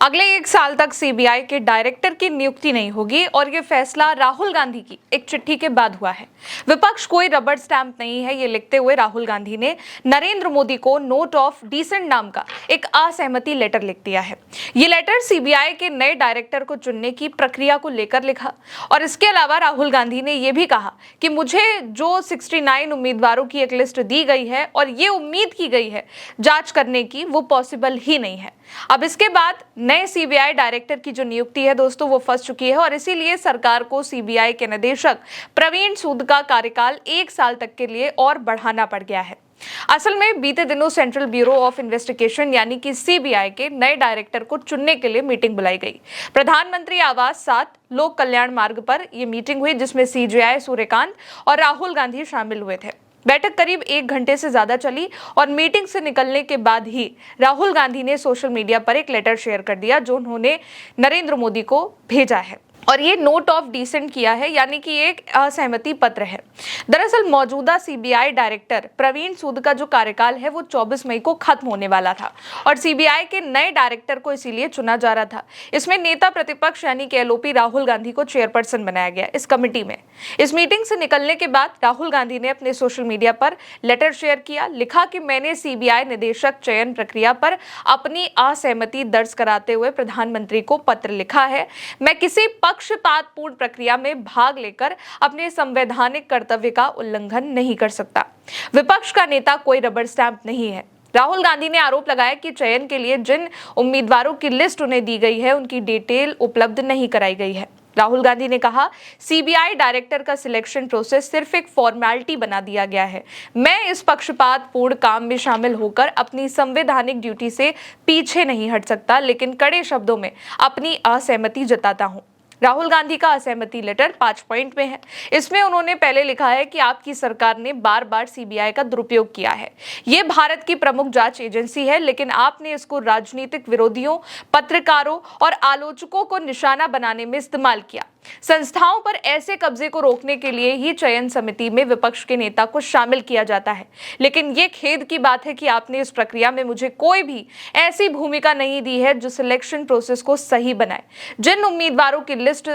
अगले 1 साल तक सीबीआई के डायरेक्टर की नियुक्ति नहीं होगी और ये फैसला राहुल गांधी की एक चिट्ठी के बाद हुआ है। विपक्ष कोई रबर स्टैंप नहीं है, ये लिखते हुए राहुल गांधी ने नरेंद्र मोदी को नोट ऑफ डिसेंट नाम का एक असहमति लेटर लिख दिया है। ये लेटर सीबीआई के नए डायरेक्टर को चुनने की प्रक्रिया को लेकर लिखा और इसके अलावा राहुल गांधी ने यह भी कहा कि मुझे जो 69 उम्मीदवारों की एक लिस्ट दी गई है और ये उम्मीद की गई है जांच करने की, वो पॉसिबल ही नहीं है। अब इसके बाद नए सीबीआई डायरेक्टर की जो नियुक्ति है दोस्तों, वो फंस चुकी है और इसीलिए सरकार को सीबीआई के निदेशक प्रवीण सूद का कार्यकाल 1 साल तक के लिए और बढ़ाना पड़ गया है। असल में बीते दिनों सेंट्रल ब्यूरो ऑफ इन्वेस्टिगेशन यानी कि सीबीआई के नए डायरेक्टर को चुनने के लिए मीटिंग बुलाई गई। प्रधानमंत्री आवास 7 लोक कल्याण मार्ग पर यह मीटिंग हुई, जिसमें सीजेआई सूर्यकांत और राहुल गांधी शामिल हुए थे। बैठक करीब 1 घंटे से ज्यादा चली और मीटिंग से निकलने के बाद ही राहुल गांधी ने सोशल मीडिया पर एक लेटर शेयर कर दिया जो उन्होंने नरेंद्र मोदी को भेजा है और ये नोट ऑफ डिसेंट किया है, यानी कि एक असहमति पत्र है। दरअसल मौजूदा सीबीआई डायरेक्टर प्रवीण सूद का जो कार्यकाल है वो 24 मई को खत्म होने वाला था और सीबीआई के नए डायरेक्टर को इसीलिए चुना जा रहा था। इसमें नेता प्रतिपक्ष यानी कि एलओपी राहुल गांधी को चेयरपर्सन बनाया गया इस कमेटी में। इस मीटिंग से निकलने के बाद राहुल गांधी ने अपने सोशल मीडिया पर लेटर शेयर किया, लिखा कि मैंने सीबीआई निदेशक चयन प्रक्रिया पर अपनी असहमति दर्ज कराते हुए प्रधानमंत्री को पत्र लिखा है। मैं किसी पक्षपातपूर्ण प्रक्रिया में भाग लेकर अपने संवैधानिक कर्तव्य का उल्लंघन नहीं कर सकता। विपक्ष का नेता कोई रबर स्टैंप नहीं है। राहुल गांधी ने आरोप लगाया कि चयन के लिए जिन उम्मीदवारों की लिस्ट उन्हें दी गई है उनकी डिटेल उपलब्ध नहीं कराई गई है। राहुल गांधी ने कहा, सीबीआई डायरेक्टर का सिलेक्शन प्रोसेस सिर्फ एक फॉर्मेलिटी बना दिया गया है। मैं इस पक्षपातपूर्ण काम में शामिल होकर अपनी संवैधानिक ड्यूटी से पीछे नहीं हट सकता, लेकिन कड़े शब्दों में अपनी असहमति जताता हूं। राहुल गांधी का असहमति लेटर 5 पॉइंट में है। इसमें उन्होंने पहले लिखा है कि आपकी सरकार ने बार बार सीबीआई का दुरुपयोग किया है। ये भारत की प्रमुख जांच एजेंसी है, लेकिन आपने इसको राजनीतिक विरोधियों, पत्रकारों और आलोचकों को निशाना बनाने में इस्तेमाल किया। संस्थाओं पर ऐसे कब्जे को रोकने के लिए ही चयन समिति में विपक्ष के नेता को शामिल किया जाता है, लेकिन ये खेद की बात है कि आपने इस प्रक्रिया में मुझे कोई भी ऐसी भूमिका नहीं दी है जो सिलेक्शन प्रोसेस को सही बनाए। जिन उम्मीदवारों की लिस्ट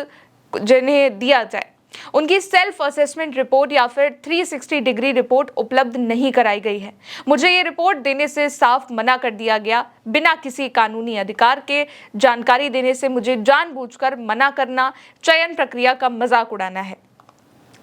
जिन्हें दिया जाए उनकी सेल्फ असेसमेंट रिपोर्ट या फिर 360 डिग्री रिपोर्ट उपलब्ध नहीं कराई गई है। मुझे ये रिपोर्ट देने से साफ मना कर दिया गया। बिना किसी कानूनी अधिकार के जानकारी देने से मुझे जानबूझकर मना करना चयन प्रक्रिया का मजाक उड़ाना है।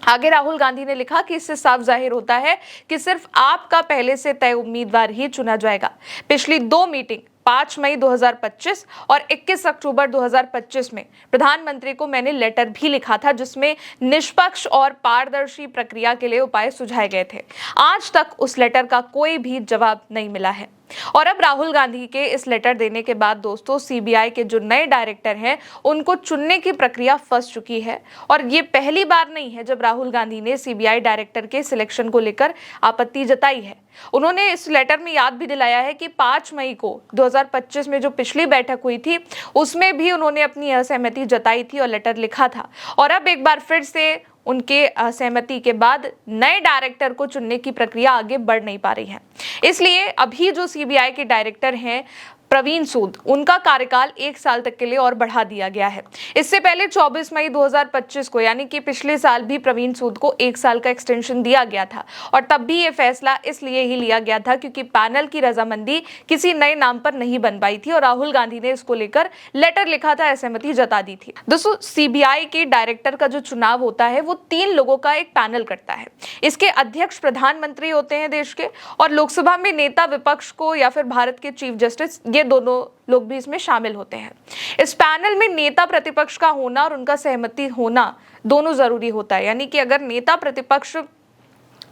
आगे राहुल गांधी ने लिखा कि इससे साफ जाहिर होता है कि सिर्फ आपका पहले से तय उम्मीदवार ही चुना जाएगा। पिछली 2 मीटिंग 5 मई 2025 और 21 अक्टूबर 2025 में प्रधानमंत्री को मैंने लेटर भी लिखा था, जिसमें निष्पक्ष और पारदर्शी प्रक्रिया के लिए उपाय सुझाए गए थे। आज तक उस लेटर का कोई भी जवाब नहीं मिला है और अब राहुल गांधी के इस लेटर देने के बाद दोस्तों, सीबीआई के जो नए डायरेक्टर हैं उनको चुनने की प्रक्रिया फंस चुकी है और ये पहली बार नहीं है जब राहुल गांधी ने सीबीआई डायरेक्टर के सिलेक्शन को लेकर आपत्ति जताई है। उन्होंने इस लेटर में याद भी दिलाया है कि 5 मई को 2025 में जो पिछली बैठक हुई थी उसमें भी उन्होंने अपनी असहमति जताई थी और लेटर लिखा था और अब एक बार फिर से उनके असहमति के बाद नए डायरेक्टर को चुनने की प्रक्रिया आगे बढ़ नहीं पा रही है। इसलिए अभी जो सीबीआई के डायरेक्टर हैं प्रवीण सूद, उनका कार्यकाल 1 साल तक के लिए और बढ़ा दिया गया है। इससे पहले 24 मई 2025 को यानी कि पिछले साल भी प्रवीण सूद को 1 साल का एक्सटेंशन दिया गया था और तब भी ये फैसला इसलिए ही लिया गया था क्योंकि पैनल की रजामंदी किसी नए नाम पर नहीं बन पाई थी और राहुल गांधी ने इसको लेकर लेटर लिखा था, असहमति जता दी थी। दोस्तों, सीबीआई के डायरेक्टर का जो चुनाव होता है वो 3 लोगों का एक पैनल करता है। इसके अध्यक्ष प्रधानमंत्री होते हैं देश के और लोकसभा में नेता विपक्ष को या फिर भारत के चीफ जस्टिस, ये दोनों लोग भी इसमें शामिल होते हैं। इस पैनल में नेता प्रतिपक्ष का होना और उनका सहमति होना दोनों जरूरी होता है, यानी कि अगर नेता प्रतिपक्ष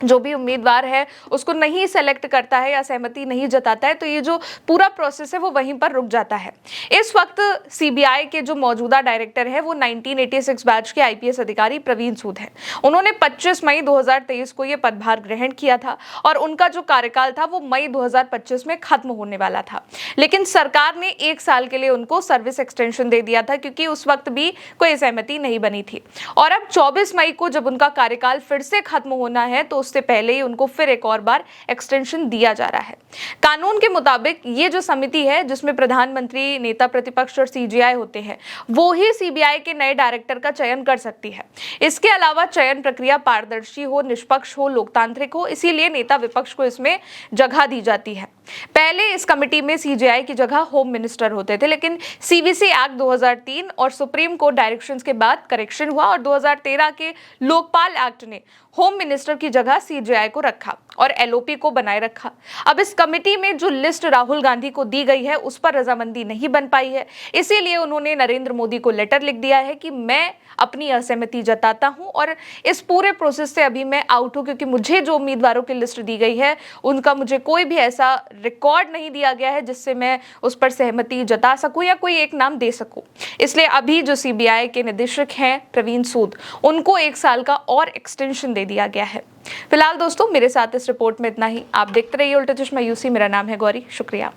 जो भी उम्मीदवार है उसको नहीं सेलेक्ट करता है या सहमति नहीं जताता है तो ये जो पूरा प्रोसेस है वो वहीं पर रुक जाता है। इस वक्त सीबीआई के जो मौजूदा डायरेक्टर है वो 1986 बैच के आईपीएस अधिकारी प्रवीण सूद हैं। उन्होंने 25 मई 2023 को ये पदभार ग्रहण किया था और उनका जो कार्यकाल था वो मई 2025 में खत्म होने वाला था, लेकिन सरकार ने 1 साल के लिए उनको सर्विस एक्सटेंशन दे दिया था क्योंकि उस वक्त भी कोई सहमति नहीं बनी थी। और अब 24 मई को जब उनका कार्यकाल फिर से खत्म होना है तो उस उससे पहले ही उनको फिर एक और बार एक्सटेंशन दिया जा रहा है। कानून के मुताबिक ये जो समिति है जिसमें प्रधानमंत्री, नेता प्रतिपक्ष और सीजेआई होते हैं, वो ही सीबीआई के नए डायरेक्टर का चयन कर सकती है। इसके अलावा चयन प्रक्रिया पारदर्शी हो, निष्पक्ष हो, लोकतांत्रिक हो, इसीलिए नेता विपक्ष को इसमें जगह दी जाती है। पहले इस कमेटी में सीजेआई की जगह होम मिनिस्टर होते थे, लेकिन सीवीसी एक्ट 2003 और सुप्रीम कोर्ट डायरेक्शंस के बाद करेक्शन हुआ और 2013 के लोकपाल एक्ट ने होम मिनिस्टर की जगह सीजेआई को रखा और एलओपी को बनाए रखा। अब इस कमेटी में जो लिस्ट राहुल गांधी को दी गई है उस पर रजामंदी नहीं बन पाई है, इसीलिए उन्होंने नरेंद्र मोदी को लेटर लिख दिया है कि मैं अपनी असहमति जताता हूं और इस पूरे प्रोसेस से अभी मैं आउट हूं, क्योंकि मुझे जो उम्मीदवारों की लिस्ट दी गई है उनका मुझे कोई भी ऐसा रिकॉर्ड नहीं दिया गया है जिससे मैं उस पर सहमति जता सकूं या कोई एक नाम दे सकूं। इसलिए अभी जो सीबीआई के निदेशक हैं प्रवीण सूद, उनको 1 साल का और एक्सटेंशन दे दिया गया है। फिलहाल दोस्तों, मेरे साथ इस रिपोर्ट में इतना ही। आप देखते रहिए उल्टा चश्मा यूसी। मेरा नाम है गौरी। शुक्रिया।